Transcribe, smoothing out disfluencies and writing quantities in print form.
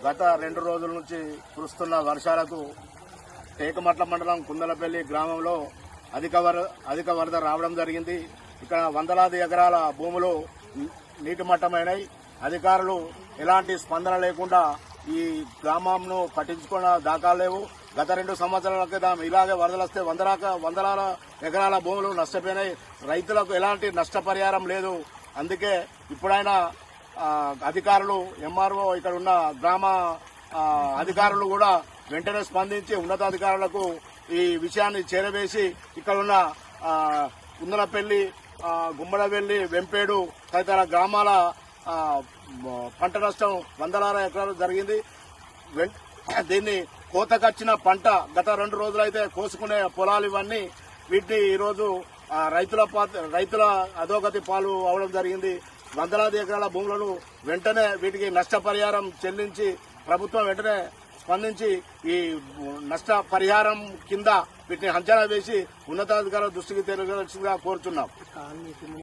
గత 2 రోజుల నుంచి కురుస్తున్న వర్షాలకు టేకమట్ల మండలం కుందలపల్లి గ్రామంలో అధిక వరద రావడం జరిగింది. ఇక్కడ వందలాది ఎకరాల భూములు నీటి మట్టమైనాయి. అధికారులు ఎలాంటి స్పందన లేకుండా ఈ గ్రామంను పట్టించుకున్న దాఖలు లేవు. గత 2 సంవత్సరాల క్రితం ఇలాగే వరదలు వస్తే వందలాల ఎకరాల భూములు నష్టపోయినాయి. రైతులకు ఎలాంటి నష్టపరిహారం లేదు. అందుకే ఇప్పుడైనా అధికారులు, ఎంఆర్ఓ, ఇక్కడ ఉన్న గ్రామ అధికారులు కూడా వెంటనే స్పందించి ఉన్నతాధికారులకు ఈ విషయాన్ని చేరవేసి ఇక్కడ ఉన్న కుందలపల్లి, గుమ్మడవెల్లి, వెంపేడు తదితర గ్రామాల పంట నష్టం వందలాల ఎకరాలు జరిగింది. దీన్ని కోతకొచ్చిన పంట గత 2 రోజులైతే కోసుకునే పొలాలు ఇవన్నీ వీటిని ఈరోజు రైతుల అధోగతి పాలు అవడం జరిగింది. వందలాది ఎకరాల భూములను వెంటనే వీటికి నష్టపరిహారం చెల్లించి ప్రభుత్వం వెంటనే స్పందించి ఈ నష్టపరిహారం కింద వీటిని అంచనా వేసి ఉన్నతాధికారుల దృష్టికి తెలియజేయాల్సిందిగా కోరుతున్నాం.